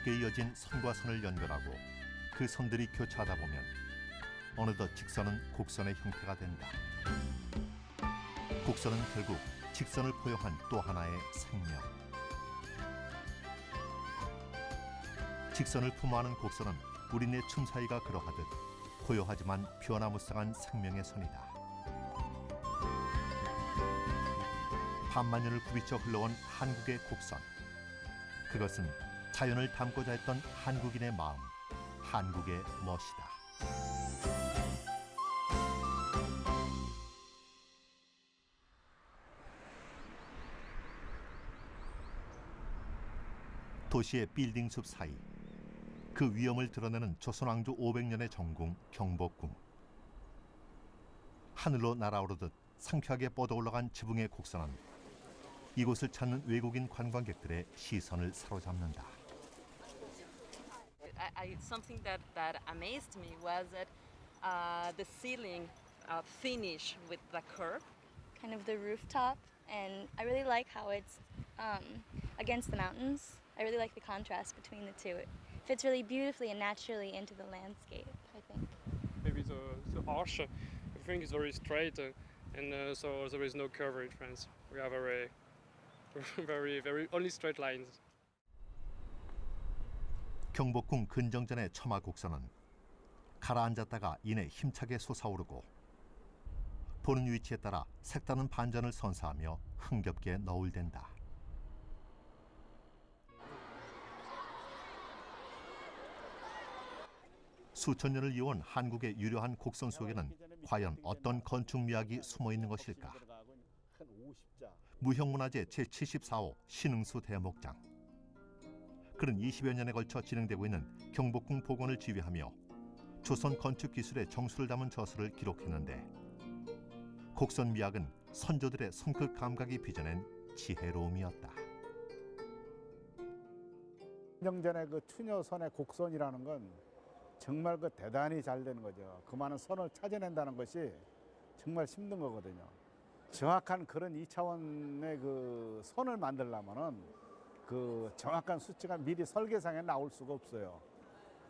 곱게 이어진 선과 선을 연결하고 그 선들이 교차하다 보면 어느덧 직선은 곡선의 형태가 된다. 곡선은 결국 직선을 포용한 또 하나의 생명. 직선을 품어하는 곡선은 우리네 춤사위가 그러하듯 고요하지만 변화무쌍한 생명의 선이다. 반만 년을 굽이쳐 흘러온 한국의 곡선. 그것은 자연을 담고자 했던 한국인의 마음, 한국의 멋이다. 도시의 빌딩 숲 사이, 그 위엄을 드러내는 조선왕조 500년의 정궁 경복궁. 하늘로 날아오르듯 상쾌하게 뻗어올라간 지붕의 곡선은 이곳을 찾는 외국인 관광객들의 시선을 사로잡는다. Something that amazed me was that the ceiling finish with the curve. Kind of the rooftop, and I really like how it's against the mountains. I really like the contrast between the two. It fits really beautifully and naturally into the landscape, I think. Maybe the arch, everything is very straight, and so there is no curve in France. We have very only straight lines. 경복궁 근정전의 처마 곡선은 가라앉았다가 이내 힘차게 솟아오르고 보는 위치에 따라 색다른 반전을 선사하며 흥겹게 너울댄다. 수천 년을 이어온 한국의 유려한 곡선 속에는 과연 어떤 건축 미학이 숨어 있는 것일까? 무형문화재 제74호 신흥수 대목장. 그는 20여 년에 걸쳐 진행되고 있는 경복궁 복원을 지휘하며 조선 건축 기술의 정수를 담은 저서를 기록했는데 곡선 미학은 선조들의 손끝 감각이 빚어낸 지혜로움이었다. 경전의 그 추녀선의 곡선이라는 건 정말 그 대단히 잘 되는 거죠. 그 많은 선을 찾아낸다는 것이 정말 힘든 거거든요. 정확한 그런 2차원의 그 선을 만들려면은 그 정확한 수치가 미리 설계상에 나올 수가 없어요.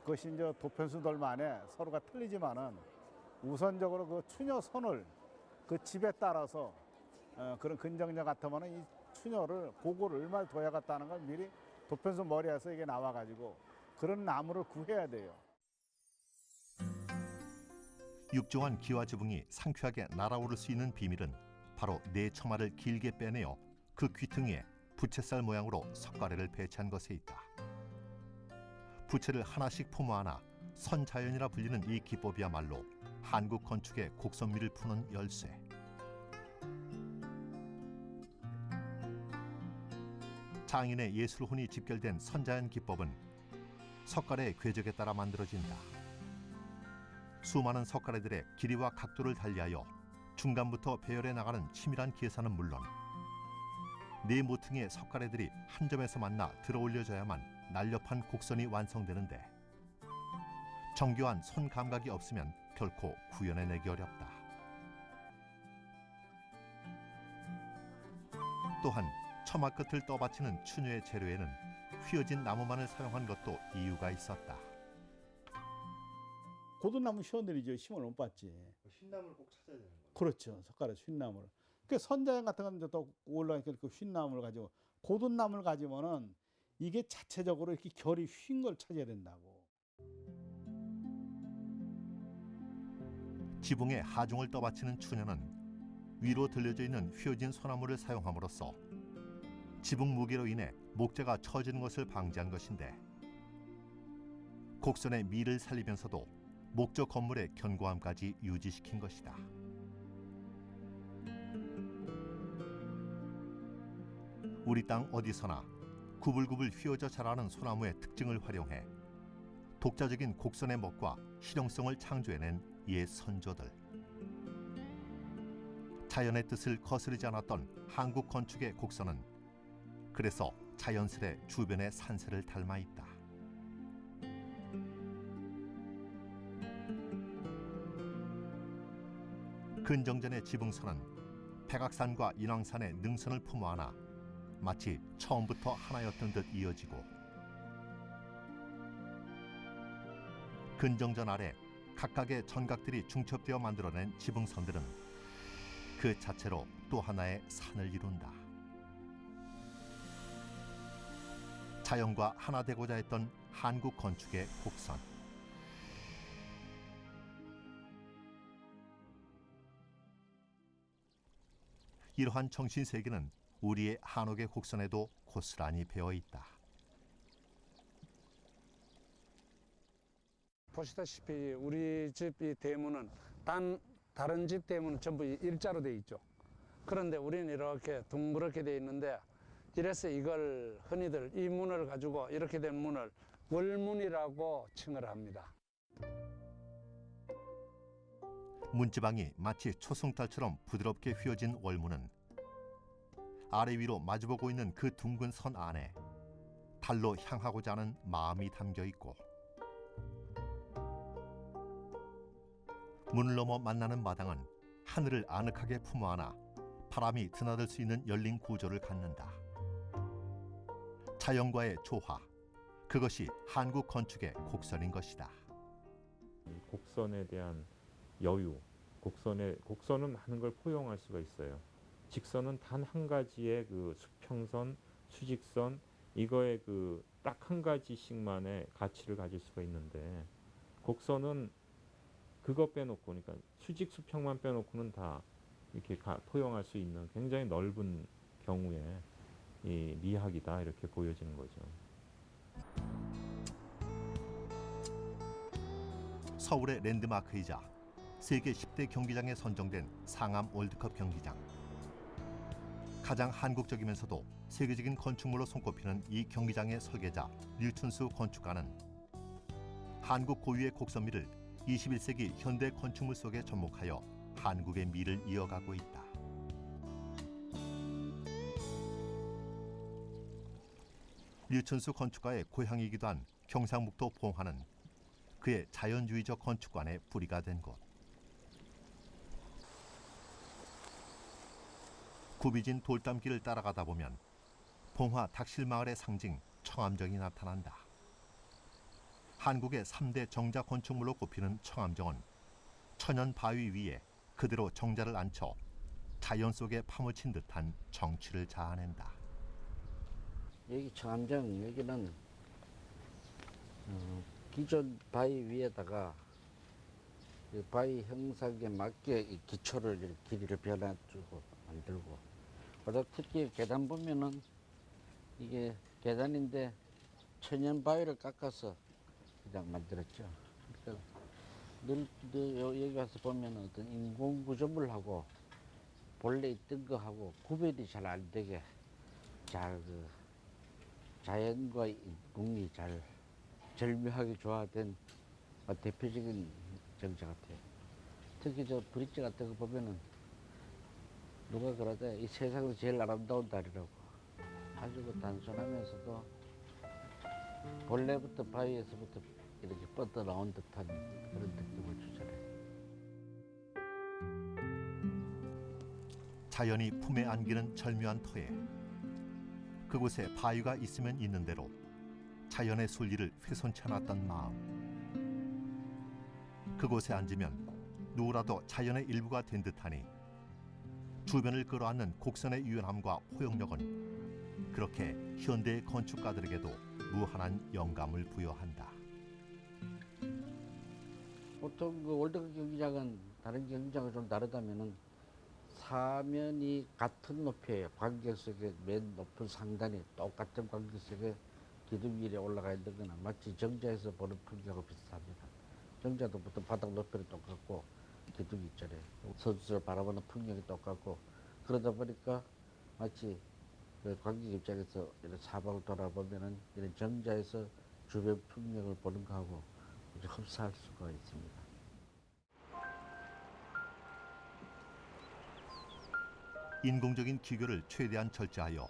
그것이 이제 도편수들만의 서로가 틀리지만은 우선적으로 그 추녀선을 그 집에 따라서 그런 근정전 같으면은 이 추녀를 고고를 얼마나 둬야겠다는 걸 미리 도편수 머리에서 이게 나와가지고 그런 나무를 구해야 돼요. 육중한 기와 지붕이 상쾌하게 날아오를 수 있는 비밀은 바로 네 처마를 길게 빼내어 그 귀퉁이에 부채살 모양으로 석가래를 배치한 것에 있다. 부채를 하나씩 품어 안아 선자연이라 불리는 이 기법이야말로 한국 건축의 곡선미를 푸는 열쇠. 장인의 예술혼이 집결된 선자연 기법은 석가래의 궤적에 따라 만들어진다. 수많은 석가래들의 길이와 각도를 달리하여 중간부터 배열해 나가는 치밀한 계산은 물론 네 모퉁이의 석가래들이 한 점에서 만나 들어올려져야만 날렵한 곡선이 완성되는데 정교한 손 감각이 없으면 결코 구현해내기 어렵다. 또한 처마 끝을 떠받치는 추녀의 재료에는 휘어진 나무만을 사용한 것도 이유가 있었다. 고든나무 시원들이죠. 힘을 못 받지. 흰나무를 꼭 찾아야 되는 거예요. 그렇죠. 석가래 흰나무를. 그 선자연 같은 건 또 올라가니까 그 흰나무를 가지고 고든나무를 가지면은 이게 자체적으로 이렇게 결이 휜 걸 찾아야 된다고. 지붕에 하중을 떠받치는 추녀는 위로 들려져 있는 휘어진 소나무를 사용함으로써 지붕 무게로 인해 목재가 처지는 것을 방지한 것인데 곡선의 미를 살리면서도 목적 건물의 견고함까지 유지시킨 것이다. 우리 땅 어디서나 구불구불 휘어져 자라는 소나무의 특징을 활용해 독자적인 곡선의 멋과 실용성을 창조해낸 옛 선조들. 자연의 뜻을 거스르지 않았던 한국 건축의 곡선은 그래서 자연스레 주변의 산세를 닮아 있다. 근정전의 지붕선은 백악산과 인왕산의 능선을 품어 안아 마치 처음부터 하나였던 듯 이어지고 근정전 아래 각각의 전각들이 중첩되어 만들어낸 지붕선들은 그 자체로 또 하나의 산을 이룬다. 자연과 하나 되고자 했던 한국 건축의 곡선. 이러한 정신세계는 우리의 한옥의 곡선에도 고스란히 배어 있다. 보시다시피 우리 집 이 대문은 다른 집 대문은 전부 일자로 돼 있죠. 그런데 우리는 이렇게 둥그렇게 돼 있는데, 이래서 이걸 흔히들 이 문을 가지고 이렇게 된 문을 월문이라고 칭을 합니다. 문지방이 마치 초승달처럼 부드럽게 휘어진 월문은 아래 위로 마주보고 있는 그 둥근 선 안에 달로 향하고자 하는 마음이 담겨 있고, 문을 넘어 만나는 마당은 하늘을 아늑하게 품어 안아 바람이 드나들 수 있는 열린 구조를 갖는다. 자연과의 조화, 그것이 한국 건축의 곡선인 것이다. 곡선에 대한 여유, 곡선은 많은 걸 포용할 수가 있어요. 직선은 단 한 가지의 그 수평선, 수직선, 이거의 그 딱 한 가지씩만의 가치를 가질 수가 있는데, 곡선은 그거 빼놓고, 그러니까 수직 수평만 빼놓고는 다 이렇게 포용할 수 있는 굉장히 넓은 경우에 이 미학이다, 이렇게 보여지는 거죠. 서울의 랜드마크이자 세계 10대 경기장에 선정된 상암 월드컵 경기장. 가장 한국적이면서도 세계적인 건축물로 손꼽히는 이 경기장의 설계자 류춘수 건축가는 한국 고유의 곡선미를 21세기 현대 건축물 속에 접목하여 한국의 미를 이어가고 있다. 류춘수 건축가의 고향이기도 한 경상북도 봉화는 그의 자연주의적 건축관의 뿌리가 된 곳. 굽이진 돌담길을 따라가다 보면 봉화 닥실마을의 상징 청암정이 나타난다. 한국의 3대 정자 건축물로 꼽히는 청암정은 천연 바위 위에 그대로 정자를 앉혀 자연 속에 파묻힌 듯한 정취를 자아낸다. 여기 청암정, 여기는 기존 바위 위에다가 그 바위 형상에 맞게 이 기초를 길이를 변화주고 만들고, 그다음 특히 계단 보면은 이게 계단인데 천연 바위를 깎아서 그냥 만들었죠. 그러니까 여기 와서 보면 어떤 인공 구조물하고 본래 있던 거하고 구별이 잘 안 되게 잘 자연과 인공이 잘 절묘하게 조화된 대표적인 정자 같아요. 특히 저 브릿지 같은 거 보면은 누가 그러대 이 세상에서 제일 아름다운 다리라고. 아주 단순하면서도 본래부터 바위에서부터 이렇게 뻗어 나온 듯한 그런 느낌을 주잖아요. 자연이 품에 안기는 절묘한 터에 그곳에 바위가 있으면 있는 대로 자연의 순리를 훼손치 않았던 마음. 그곳에 앉으면 누구라도 자연의 일부가 된 듯하니 주변을 끌어안는 곡선의 유연함과 포용력은 그렇게 현대 건축가들에게도 무한한 영감을 부여한다. 보통 그 월드컵 경기장은 다른 경기장과 좀 다르다면은 사면이 같은 높이에요. 관객석의 맨 높은 상단이 똑같은 관객석에 기둥 위에 올라가 있는 거나 마치 정자에서 보는 풍경하고 비슷합니다. 정자도 보통 바닥 높이는 똑같고 기둥이 있잖아요. 선수를 바라보는 풍경이 똑같고, 그러다 보니까 마치 그 관객 입장에서 이런 사방을 돌아보면은 이런 정자에서 주변 풍경을 보는 거하고 흡사할 수가 있습니다. 인공적인 기교를 최대한 절제하여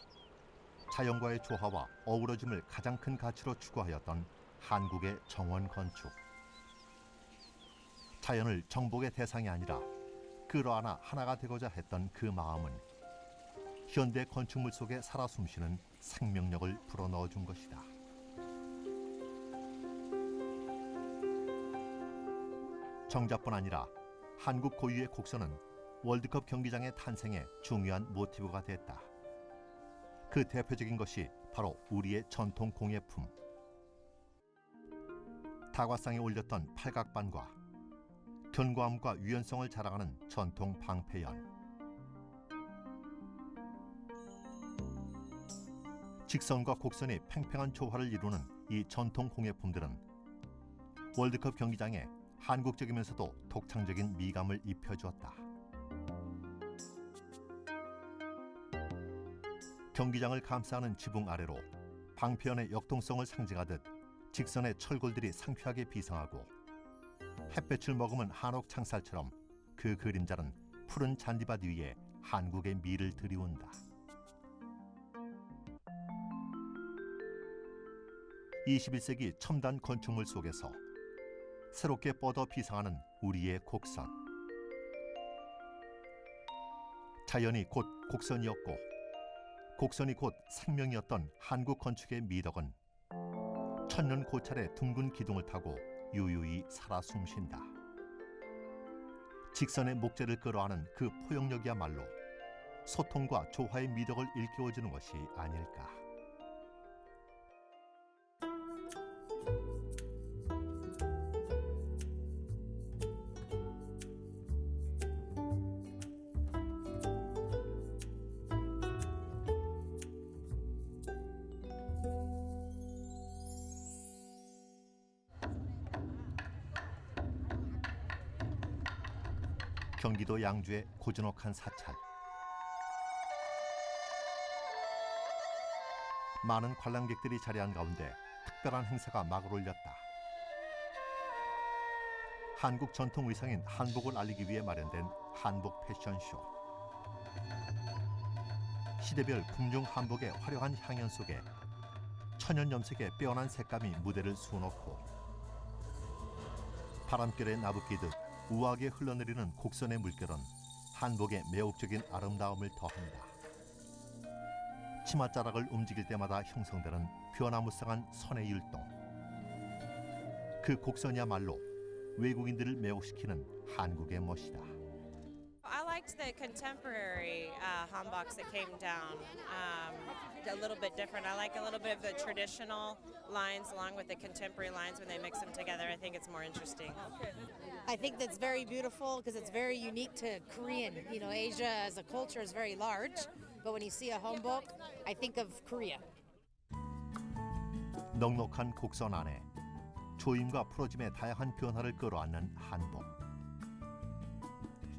자연과의 조화와 어우러짐을 가장 큰 가치로 추구하였던 한국의 정원 건축. 자연을 정복의 대상이 아니라 끌어안아 하나가 되고자 했던 그 마음은 현대 건축물 속에 살아 숨쉬는 생명력을 불어넣어준 것이다. 정자뿐 아니라 한국 고유의 곡선은 월드컵 경기장의 탄생에 중요한 모티브가 됐다. 그 대표적인 것이 바로 우리의 전통 공예품. 다과상에 올렸던 팔각반과 견고함과 유연성을 자랑하는 전통 방패연. 직선과 곡선의 팽팽한 조화를 이루는 이 전통 공예품들은 월드컵 경기장에 한국적이면서도 독창적인 미감을 입혀주었다. 경기장을 감싸는 지붕 아래로 방패연의 역동성을 상징하듯 직선의 철골들이 상쾌하게 비상하고 햇볕을 머금은 한옥 창살처럼 그 그림자는 푸른 잔디밭 위에 한국의 미를 드리운다. 21세기 첨단 건축물 속에서 새롭게 뻗어 비상하는 우리의 곡선. 자연이 곧 곡선이었고 곡선이 곧 생명이었던 한국 건축의 미덕은 천년 고찰의 둥근 기둥을 타고 유유히 살아 숨쉰다. 직선의 목재를 끌어안은 그 포용력이야말로 소통과 조화의 미덕을 일깨워주는 것이 아닐까. 경기도 양주의 고즈넉한 사찰. 많은 관람객들이 자리한 가운데 특별한 행사가 막을 올렸다. 한국 전통 의상인 한복을 알리기 위해 마련된 한복 패션쇼. 시대별 궁중 한복의 화려한 향연 속에 천연 염색의 빼어난 색감이 무대를 수놓고 바람결에 나부끼듯 우아하게 흘러내리는 곡선의 물결은 한복의 매혹적인 아름다움을 더합니다. 치맛자락을 움직일 때마다 형성되는 변화무쌍한 선의 율동. 그 곡선이야말로 외국인들을 매혹시키는 한국의 멋이다. I liked the contemporary hanboks that came down, a little bit different. I like a little bit of the traditional lines along with the contemporary lines when they mix them together. I think it's more interesting. I think that's very beautiful because it's very unique to Korean. You know, Asia as a culture is very large, but when you see a hanbok, I think of Korea. 넉넉한 곡선 안에 조임과 풀어짐의 다양한 변화를 끌어안는 한복.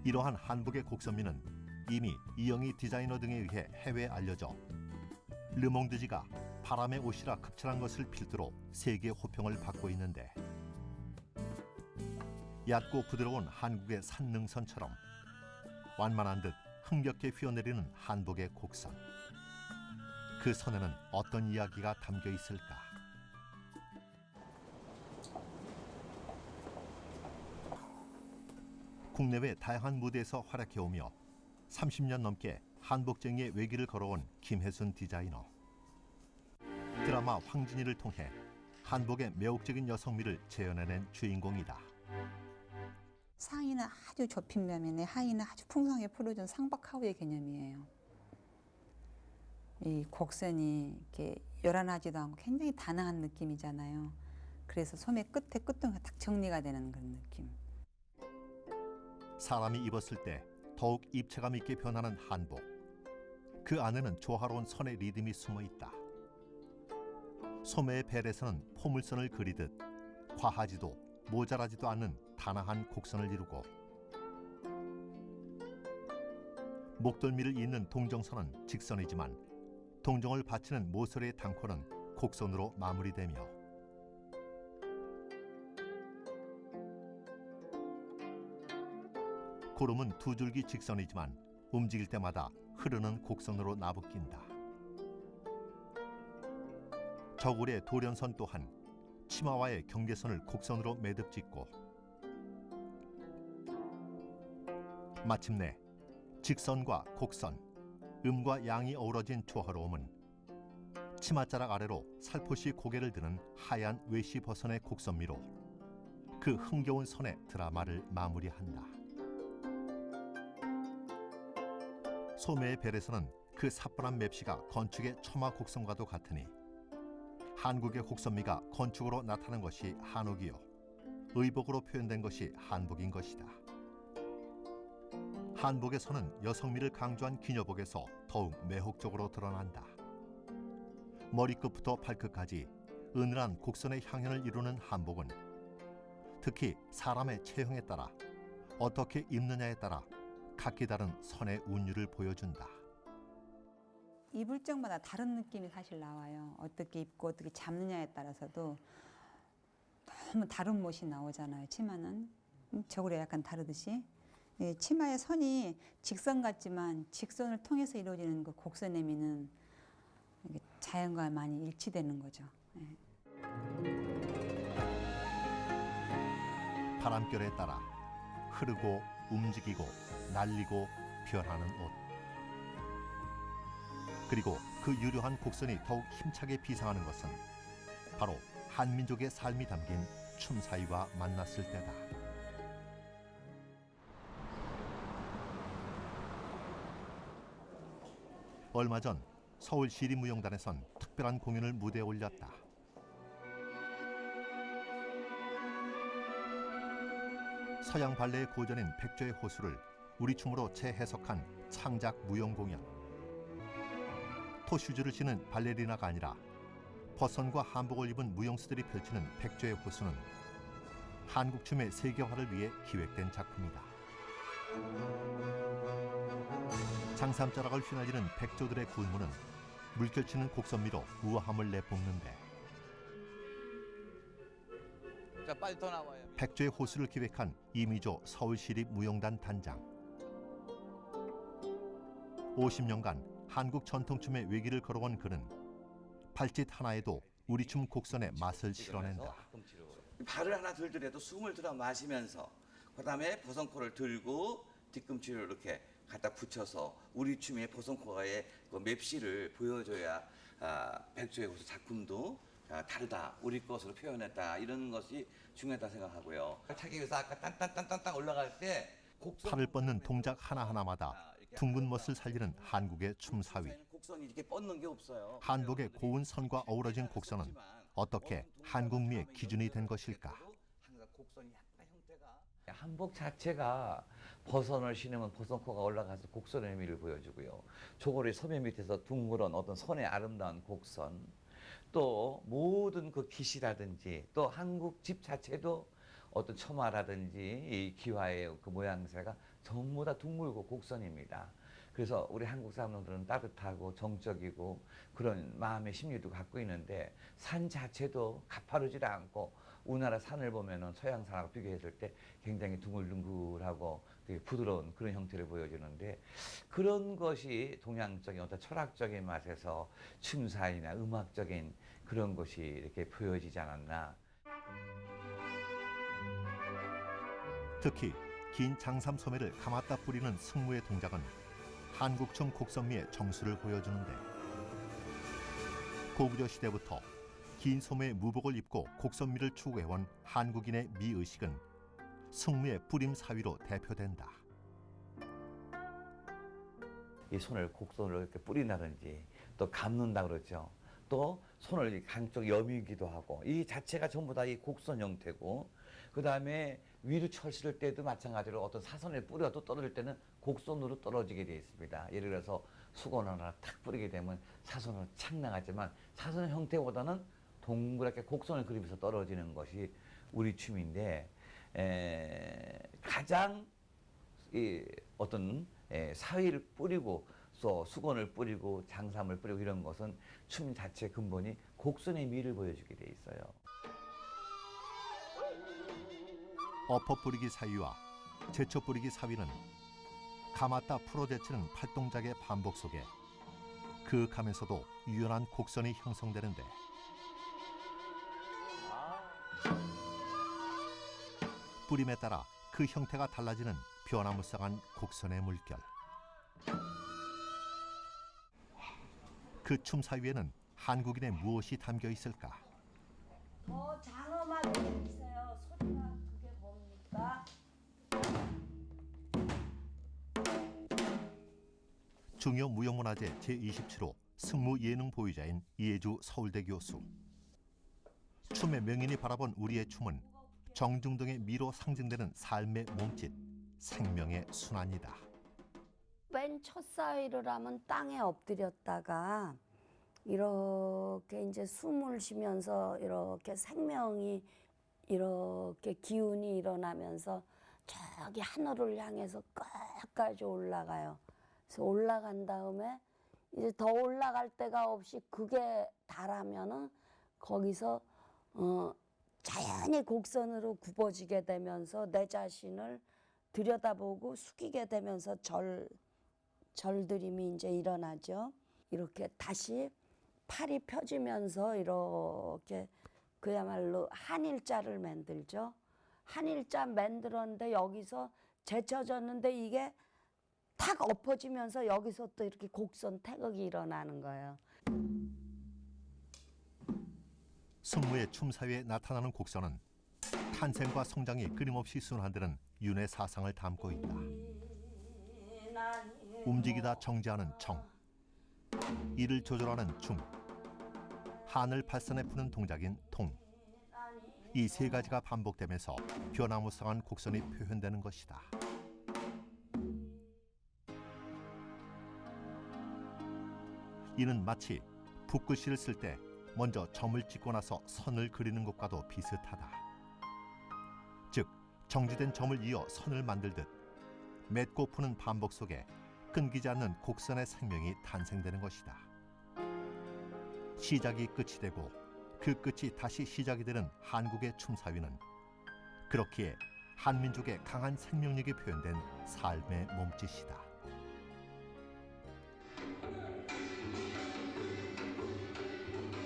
이러한 한복의 곡선미는 이미 이영희 디자이너 등에 의해 해외에 알려져 르몽드지가 바람의 옷이라 급철한 것을 필두로 세계 호평을 받고 있는데, 얕고 부드러운 한국의 산능선처럼 완만한 듯 흥겹게 휘어내리는 한복의 곡선. 그 선에는 어떤 이야기가 담겨 있을까? 국내외 다양한 무대에서 활약해오며 30년 넘게 한복쟁이의 외길을 걸어온 김혜순 디자이너. 드라마 황진이를 통해 한복의 매혹적인 여성미를 재현해낸 주인공이다. 상의는 아주 좁힌 면에 하의는 아주 풍성하게 풀어준 상박하우의 개념이에요. 이 곡선이 이렇게 요란하지도 않고 굉장히 단아한 느낌이잖아요. 그래서 소매 끝에 끝동이 딱 정리가 되는 그런 느낌. 사람이 입었을 때 더욱 입체감 있게 변하는 한복. 그 안에는 조화로운 선의 리듬이 숨어 있다. 소매의 벨에서는 포물선을 그리듯 과하지도 모자라지도 않는 단아한 곡선을 이루고, 목덜미를 잇는 동정선은 직선이지만 동정을 바치는 모서리의 단코는 곡선으로 마무리되며, 고름은 두 줄기 직선이지만 움직일 때마다 흐르는 곡선으로 나부낀다. 저고리의 돌연선 또한 치마와의 경계선을 곡선으로 매듭 짓고, 마침내 직선과 곡선, 음과 양이 어우러진 조화로움은 치맛자락 아래로 살포시 고개를 드는 하얀 외시버선의 곡선미로 그 흥겨운 손에 드라마를 마무리한다. 소매의 벨에서는 그 사뿐한 맵시가 건축의 첨화 곡선과도 같으니 한국의 곡선미가 건축으로 나타난 것이 한옥이요 의복으로 표현된 것이 한복인 것이다. 한복의 선은 여성미를 강조한 기녀복에서 더욱 매혹적으로 드러난다. 머리끝부터 발끝까지 은은한 곡선의 향연을 이루는 한복은 특히 사람의 체형에 따라 어떻게 입느냐에 따라 각기 다른 선의 운율을 보여준다. 입을 적마다 다른 느낌이 사실 나와요. 어떻게 입고 어떻게 잡느냐에 따라서도 너무 다른 멋이 나오잖아요. 치마는 저고리 약간 다르듯이 치마의 선이 직선 같지만 직선을 통해서 이루어지는 그 곡선의 미는 자연과 많이 일치되는 거죠. 바람결에 따라 흐르고 움직이고 날리고 변하는 옷. 그리고 그 유려한 곡선이 더욱 힘차게 비상하는 것은 바로 한민족의 삶이 담긴 춤사위와 만났을 때다. 얼마 전 서울시립무용단에선 특별한 공연을 무대에 올렸다. 서양 발레의 고전인 백조의 호수를 우리 춤으로 재해석한 창작 무용 공연. 토슈즈를 신은 발레리나가 아니라 버선과 한복을 입은 무용수들이 펼치는 백조의 호수는 한국 춤의 세계화를 위해 기획된 작품이다. 장삼자락을 휘날리는 백조들의 군무는 물결치는 곡선미로 우아함을 내뿜는데 자, 빨리 더 나와요. 백조의 호수를 기획한 이미조 서울시립무용단 단장. 50년간 한국 전통춤의 외길을 걸어온 그는 발짓 하나에도 우리 춤 곡선의 맛을 실어낸다. 발을 하나 들더라도 숨을 들어 마시면서 그다음에 보성코를 들고 뒤꿈치를 이렇게 갖다 붙여서 우리 춤의 보성코가의 그 맵시를 보여줘야 백조의 호수 작품도 다르다, 우리 것으로 표현했다, 이런 것이 중요하다 생각하고요. 타기 위해서 아까 딴딴딴딴 올라갈 때 팔을 뻗는 동작 하나하나마다 둥근 멋을 살리는 한국의 춤사위. 곡선이 이렇게 뻗는 게 없어요. 한복의 고운 선과 어우러진 곡선은 어떻게 한국미의 기준이 된 것일까? 한복 자체가 버선을 신으면 버선코가 올라가서 곡선의 의미를 보여주고요. 조골의 소매 밑에서 둥그런 어떤 선의 아름다운 곡선, 또 모든 그 깃이라든지 또 한국 집 자체도 어떤 처마라든지 이 기와의 그 모양새가 전부 다 둥글고 곡선입니다. 그래서 우리 한국 사람들은 따뜻하고 정적이고 그런 마음의 심리도 갖고 있는데 산 자체도 가파르지 않고 우리나라 산을 보면은 서양 산하고 비교했을 때 굉장히 둥글둥글하고 되게 부드러운 그런 형태를 보여주는데 그런 것이 동양적인 어떤 철학적인 맛에서 춤사위나 음악적인 그런 것이 이렇게 보여지지 않았나. 특히 긴 장삼 소매를 감았다 뿌리는 승무의 동작은 한국춤 곡선미의 정수를 보여주는데 고구려 시대부터 긴 소매의 무복을 입고 곡선미를 추구해온 한국인의 미의식은 승무의 뿌림 사위로 대표된다. 이 손을 곡선으로 이렇게 뿌린다든지 또 감는다 그러죠. 또 손을 한쪽 여미기도 하고 이 자체가 전부 다 이 곡선 형태고 그 다음에 위로 철실을 때도 마찬가지로 어떤 사선을 뿌려도 떨어질 때는 곡선으로 떨어지게 되어 있습니다. 예를 들어서 수건 하나 탁 뿌리게 되면 사선으로 착 나가지만 사선 형태보다는 동그랗게 곡선을 그리면서 떨어지는 것이 우리 춤인데 가장 이 어떤 사위를 뿌리고 또 수건을 뿌리고 장삼을 뿌리고 이런 것은 춤 자체 근본이 곡선의 미를 보여주게 돼 있어요. 엎어 뿌리기 사위와 제쳐 뿌리기 사위는 감았다 풀어제치는 팔동작의 반복 속에 그윽하면서도 유연한 곡선이 형성되는데 뿌림에 따라 그 형태가 달라지는 변화무쌍한 곡선의 물결. 그 춤 사위에는 한국인의 무엇이 담겨 있을까? 장어만 있어요. 소리가 중요 무형문화재 제27호 승무예능 보유자인 이혜주 서울대 교수. 춤의 명인이 바라본 우리의 춤은 정중동의 미로 상징되는 삶의 몸짓, 생명의 순환이다. 맨 첫 사위를 하면 땅에 엎드렸다가 이렇게 이제 숨을 쉬면서 이렇게 생명이 이렇게 기운이 일어나면서 저기 하늘을 향해서 끝까지 올라가요. 그래서 올라간 다음에 이제 더 올라갈 데가 없이 그게 달하면은 거기서 자연히 곡선으로 굽어지게 되면서 내 자신을 들여다보고 숙이게 되면서 절들임이 이제 일어나죠. 이렇게 다시 팔이 펴지면서 이렇게 그야말로 한일자를 만들죠. 한일자 만들었는데 여기서 제쳐졌는데 이게 탁 엎어지면서 여기서 또 이렇게 곡선 태극이 일어나는 거예요. 승무의 춤 사이에 나타나는 곡선은 탄생과 성장이 끊임없이 순환되는 윤의 사상을 담고 있다. 움직이다 정지하는 정, 이를 조절하는 중, 한을 발산해 푸는 동작인 통. 이 세 가지가 반복되면서 변화무쌍한 곡선이 표현되는 것이다. 이는 마치 붓글씨를 쓸 때 먼저 점을 찍고 나서 선을 그리는 것과도 비슷하다. 즉, 정지된 점을 이어 선을 만들듯 맺고 푸는 반복 속에 끊기지 않는 곡선의 생명이 탄생되는 것이다. 시작이 끝이 되고 그 끝이 다시 시작이 되는 한국의 춤사위는 그렇기에 한민족의 강한 생명력이 표현된 삶의 몸짓이다.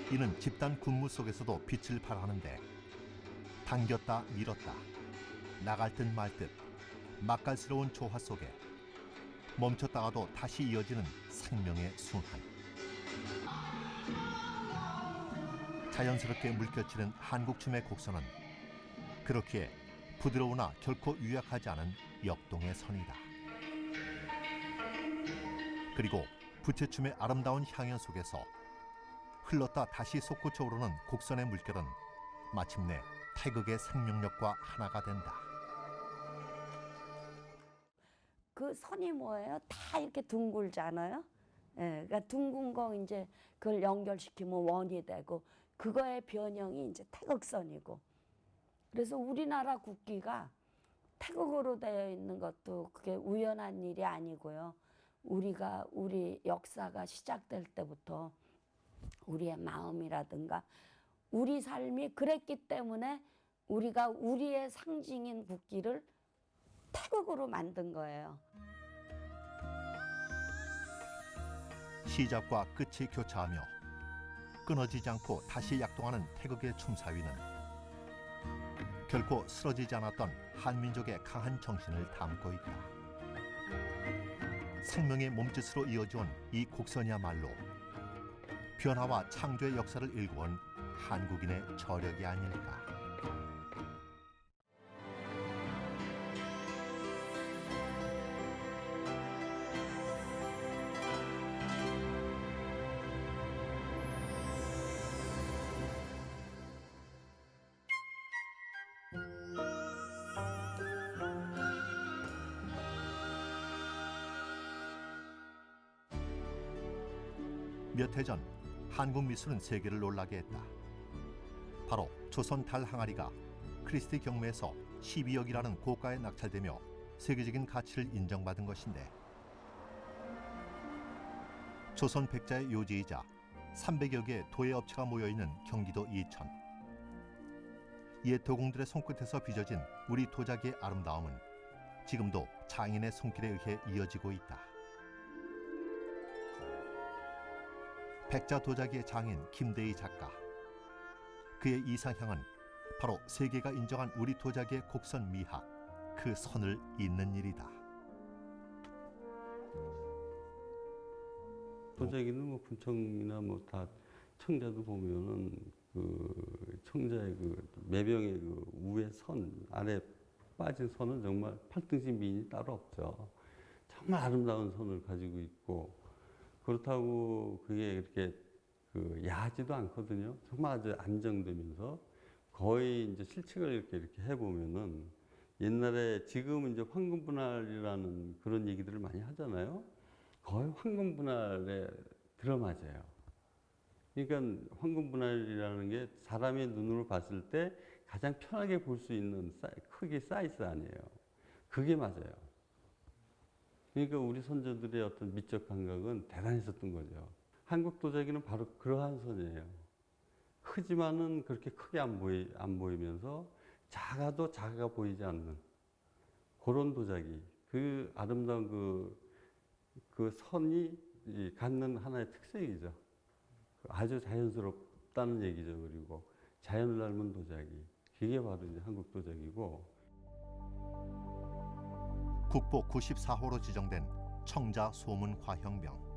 이는 집단 군무 속에서도 빛을 발하는데 당겼다 밀었다 나갈 듯 말 듯 맛깔스러운 조화 속에 멈췄다가도 다시 이어지는 생명의 순환. 자연스럽게 물결치는 한국춤의 곡선은 그렇기에 부드러우나 결코 유약하지 않은 역동의 선이다. 그리고 부채춤의 아름다운 향연 속에서 흘렀다 다시 솟구쳐 오르는 곡선의 물결은 마침내 태극의 생명력과 하나가 된다. 그 선이 뭐예요? 다 이렇게 둥글잖아요. 예, 그러니까 둥근 거 이제 그걸 연결시키면 원이 되고 그거의 변형이 이제 태극선이고. 그래서 우리나라 국기가 태극으로 되어 있는 것도 그게 우연한 일이 아니고요. 우리 역사가 시작될 때부터 우리의 마음이라든가 우리 삶이 그랬기 때문에 우리가 우리의 상징인 국기를 태극으로 만든 거예요. 시작과 끝이 교차하며 끊어지지 않고 다시 약동하는 태극의 춤사위는 결코 쓰러지지 않았던 한민족의 강한 정신을 담고 있다. 생명의 몸짓으로 이어져온 이 곡선이야말로 변화와 창조의 역사를 일구온 한국인의 저력이 아닐까. 몇 해 전 한국 미술은 세계를 놀라게 했다. 바로 조선 달 항아리가 크리스티 경매에서 12억이라는 고가에 낙찰되며 세계적인 가치를 인정받은 것인데, 조선 백자의 요지이자 300여 개의 도예 업체가 모여있는 경기도 이천. 옛 도공들의 손끝에서 빚어진 우리 도자기의 아름다움은 지금도 장인의 손길에 의해 이어지고 있다. 백자 도자기의 장인 김대희 작가. 그의 이상향은 바로 세계가 인정한 우리 도자기의 곡선 미학, 그 선을 잇는 일이다. 도자기는 뭐 군청이나 뭐 다 청자도 보면은 그 청자의 그 매병의 그 위에 선, 아래 빠진 선은 정말 8등신 미인이 따로 없죠. 정말 아름다운 선을 가지고 있고, 그렇다고 그게 그렇게 야하지도 않거든요. 정말 아주 안정되면서 거의 이제 실측을 이렇게 해보면은 옛날에 지금 이제 황금 분할이라는 그런 얘기들을 많이 하잖아요. 거의 황금 분할에 들어맞아요. 그러니까 황금 분할이라는 게 사람의 눈으로 봤을 때 가장 편하게 볼 수 있는 크기 사이즈 아니에요. 그게 맞아요. 그러니까 우리 선조들의 어떤 미적 감각은 대단했었던 거죠. 한국 도자기는 바로 그러한 선이에요. 크지만은 그렇게 크게 안 보이면서 작아도 작아 보이지 않는 그런 도자기. 그 아름다운 그 선이 갖는 하나의 특색이죠. 아주 자연스럽다는 얘기죠. 그리고 자연을 닮은 도자기. 그게 바로 이제 한국 도자기고. 국보 94호로 지정된 청자 소문 과형병.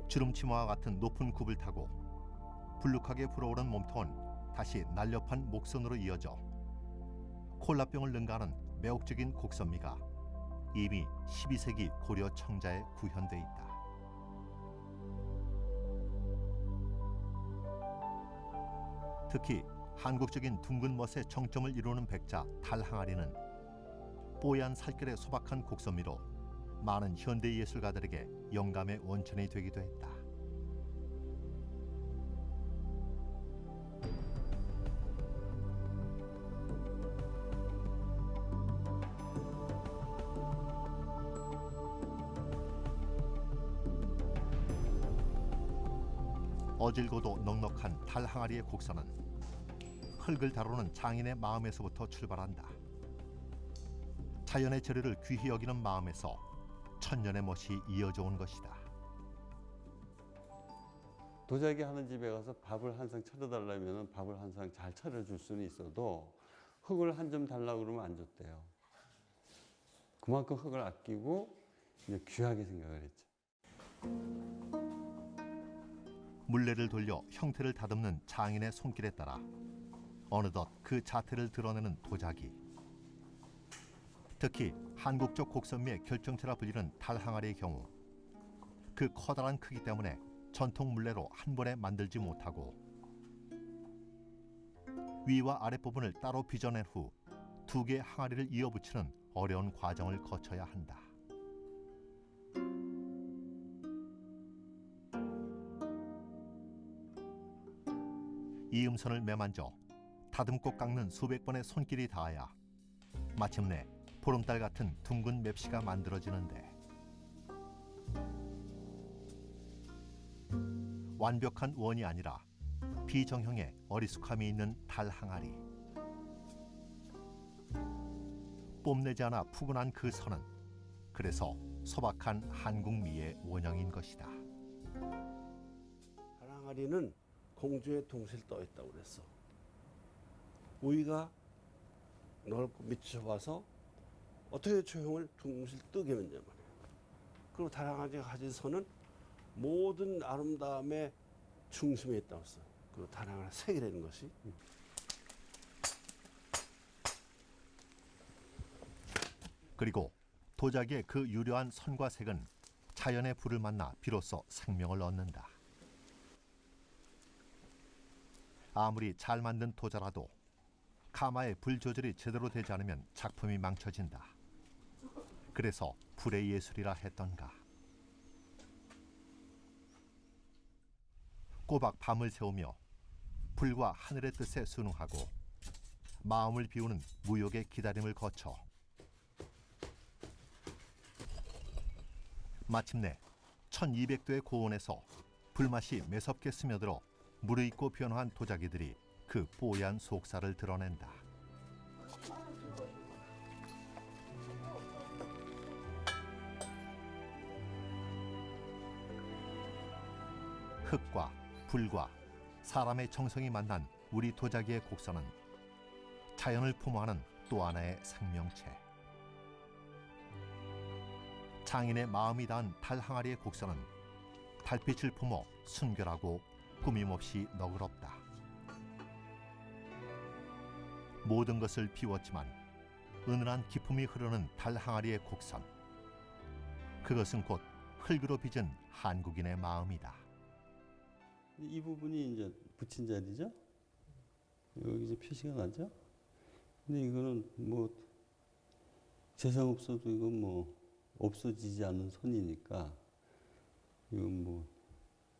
주름치마와 같은 높은 굽을 타고 불룩하게 불어오른 몸통은 다시 날렵한 목선으로 이어져 콜라병을 능가하는 매혹적인 곡선미가 이미 12세기 고려 청자에 구현돼 있다. 특히 한국적인 둥근 멋의 정점을 이루는 백자 달항아리는 뽀얀 살결의 소박한 곡선미로 많은 현대 예술가들에게 영감의 원천이 되기도 했다. 어질고도 넉넉한 달항아리의 곡선은 흙을 다루는 장인의 마음에서부터 출발한다. 자연의 재료를 귀히 여기는 마음에서 천년의 멋이 이어져 온 것이다. 도자기 하는 집에 가서 밥을 한 상 차려달라면 밥을 한 상 잘 차려줄 수는 있어도 흙을 한 점 달라고 그러면 안 줬대요. 그만큼 흙을 아끼고 이제 귀하게 생각을 했죠. 물레를 돌려 형태를 다듬는 장인의 손길에 따라 어느덧 그 자태를 드러내는 도자기. 특히 한국적 곡선미의 결정체라 불리는 달항아리의 경우 그 커다란 크기 때문에 전통 물레로 한 번에 만들지 못하고 위와 아랫 부분을 따로 빚어낸 후 두 개의 항아리를 이어붙이는 어려운 과정을 거쳐야 한다. 이음선을 매만져 다듬고 깎는 수백 번의 손길이 닿아야 마침내 보름달 같은 둥근 맵시가 만들어지는데 완벽한 원이 아니라 비정형의 어리숙함이 있는 달항아리. 뽐내지 않아 푸근한 그 선은 그래서 소박한 한국미의 원형인 것이다. 달항아리는 공주의 둥실 떠 있다고 그랬어. 우위가 넓고 밑에서 봐서 어떻게 조형을 둥실 뜨게 했냐 말이야. 그리고 달항아리가 가진 선은 모든 아름다움의 중심에 있다고 했어. 그 달항아리 색이라는 것이. 그리고 도자기의 그 유려한 선과 색은 자연의 불을 만나 비로소 생명을 얻는다. 아무리 잘 만든 도자라도 가마의 불 조절이 제대로 되지 않으면 작품이 망쳐진다. 그래서 불의 예술이라 했던가. 꼬박 밤을 새우며 불과 하늘의 뜻에 순응하고 마음을 비우는 무욕의 기다림을 거쳐 마침내 1200도의 고온에서 불맛이 매섭게 스며들어 무르익고 변화한 도자기들이 그 뽀얀 속살을 드러낸다. 흙과 불과 사람의 정성이 만난 우리 도자기의 곡선은 자연을 품어하는 또 하나의 생명체. 장인의 마음이 닿은 달항아리의 곡선은 달빛을 품어 순결하고 꾸밈없이 너그럽다. 모든 것을 비웠지만 은은한 기품이 흐르는 달항아리의 곡선. 그것은 곧 흙으로 빚은 한국인의 마음이다. 이 부분이 이제 붙인 자리죠. 여기 이제 표시가 나죠. 근데 이거는 뭐 재상 없어도 이건 뭐 없어지지 않는 선이니까 이건 뭐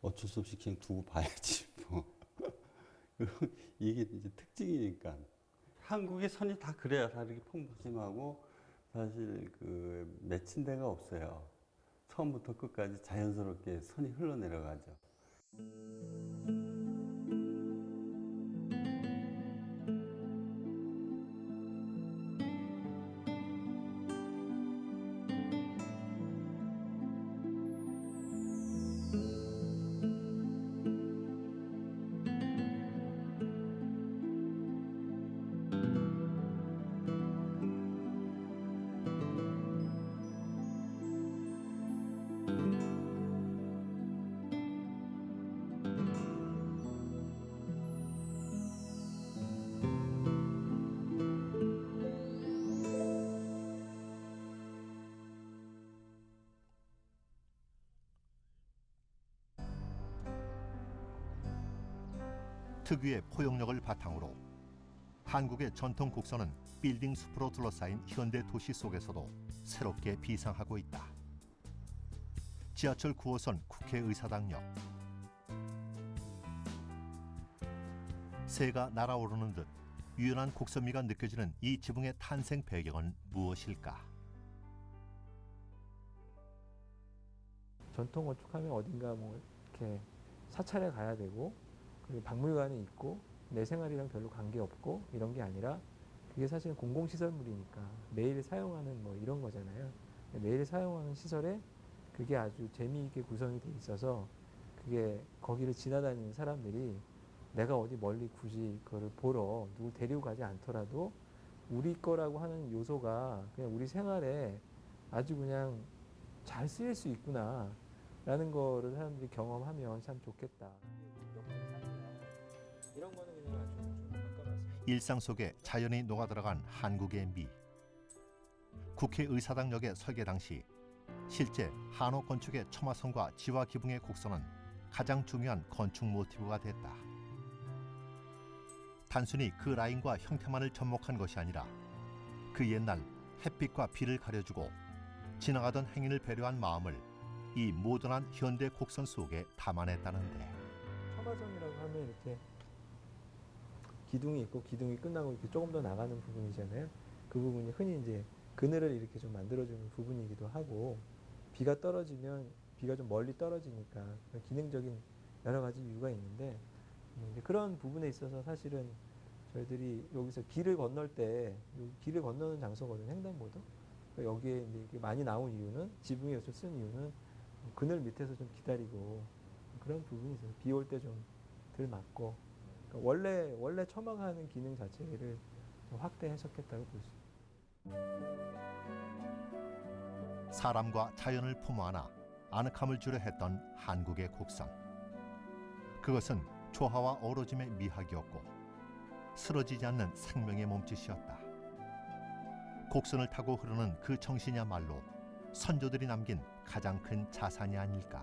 어쩔 수 없이 그냥 두고 봐야지 뭐. 이게 이제 특징이니까. 한국의 선이 다 그래요. 다 이렇게 펑퍼짐하고 사실 그 맺힌 데가 없어요. 처음부터 끝까지 자연스럽게 선이 흘러내려가죠. 특유의 포용력을 바탕으로 한국의 전통 곡선은 빌딩 숲으로 둘러싸인 현대 도시 속에서도 새롭게 비상하고 있다. 지하철 9호선 국회의사당역. 새가 날아오르는 듯 유연한 곡선미가 느껴지는 이 지붕의 탄생 배경은 무엇일까? 전통 건축하면 어딘가 뭐 이렇게 사찰에 가야 되고 그리고 박물관이 있고 내 생활이랑 별로 관계없고 이런 게 아니라 그게 사실은 공공시설물이니까 매일 사용하는 뭐 이런 거잖아요. 매일 사용하는 시설에 그게 아주 재미있게 구성이 돼 있어서 그게 거기를 지나다니는 사람들이 내가 어디 멀리 굳이 그거를 보러 누구 데리고 가지 않더라도 우리 거라고 하는 요소가 그냥 우리 생활에 아주 그냥 잘 쓰일 수 있구나 라는 거를 사람들이 경험하면 참 좋겠다. 이런 거는 그냥 아주 좀 바꿔봤습니다. 일상 속에 자연이 녹아들어간 한국의 미. 국회의사당역의 설계 당시 실제 한옥 건축의 첨화선과 지화 기붕의 곡선은 가장 중요한 건축 모티브가 됐다. 단순히 그 라인과 형태만을 접목한 것이 아니라 그 옛날 햇빛과 비를 가려주고 지나가던 행인을 배려한 마음을 이 모던한 현대 곡선 속에 담아냈다는데. 첨화선이라고 하면 이렇게 기둥이 있고 기둥이 끝나고 이렇게 조금 더 나가는 부분이잖아요. 그 부분이 흔히 이제 그늘을 이렇게 좀 만들어주는 부분이기도 하고 비가 떨어지면 비가 좀 멀리 떨어지니까 기능적인 여러 가지 이유가 있는데 이제 그런 부분에 있어서 사실은 저희들이 여기서 길을 건널 때 길을 건너는 장소거든요. 횡단보도. 그러니까 여기에 이제 많이 나온 이유는 지붕에 이것을 쓴 이유는 그늘 밑에서 좀 기다리고 그런 부분이 있어서 비 올 때 좀 덜 맞고 그러니까 원래 첨화하는 기능 자체를 좀 확대 해석했다고 볼 수 있습니다. 사람과 자연을 품어 안아 아늑함을 주려 했던 한국의 곡선. 그것은 조화와 어우러짐의 미학이었고 쓰러지지 않는 생명의 몸짓이었다. 곡선을 타고 흐르는 그 정신이야말로 선조들이 남긴 가장 큰 자산이 아닐까.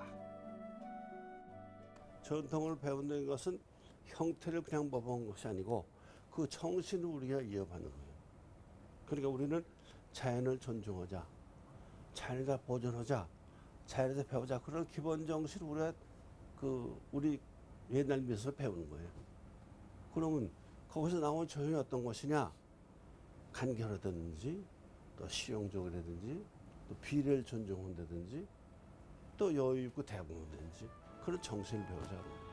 전통을 배운다는 것은 형태를 그냥 뽑아온 것이 아니고 그 정신을 우리가 이어받는 거예요. 그러니까 우리는 자연을 존중하자, 자연을 보존하자, 자연에서 배우자, 그런 기본 정신을 우리가 우리 옛날 미술을 배우는 거예요. 그러면 거기서 나온 조형이 어떤 것이냐? 간결하다든지 또 실용적이라든지 또 비례를 존중한다든지 또 여유 있고 대범하다든지 그런 정신을 배우자는 거예요.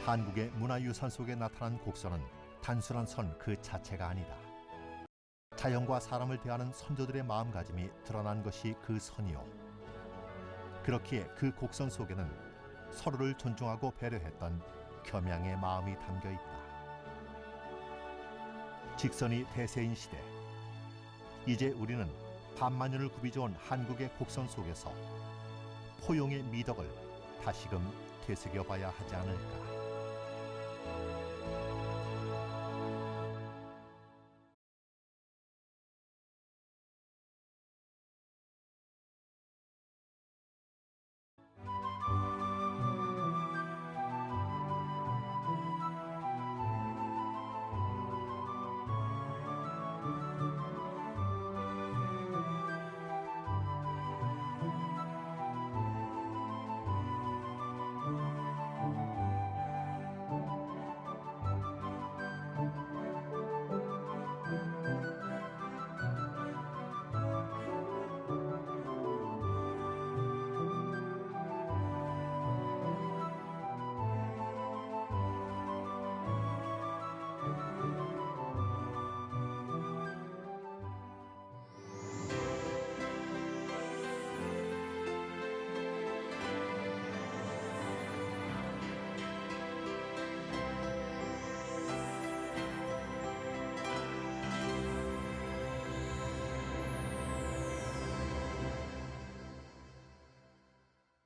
한국의 문화유산 속에 나타난 곡선은 단순한 선 그 자체가 아니다. 자연과 사람을 대하는 선조들의 마음가짐이 드러난 것이 그 선이요. 그렇기에 그 곡선 속에는 서로를 존중하고 배려했던 겸양의 마음이 담겨 있다. 직선이 대세인 시대. 이제 우리는 반만년을 굽이져온 한국의 곡선 속에서 포용의 미덕을 다시금 되새겨봐야 하지 않을까.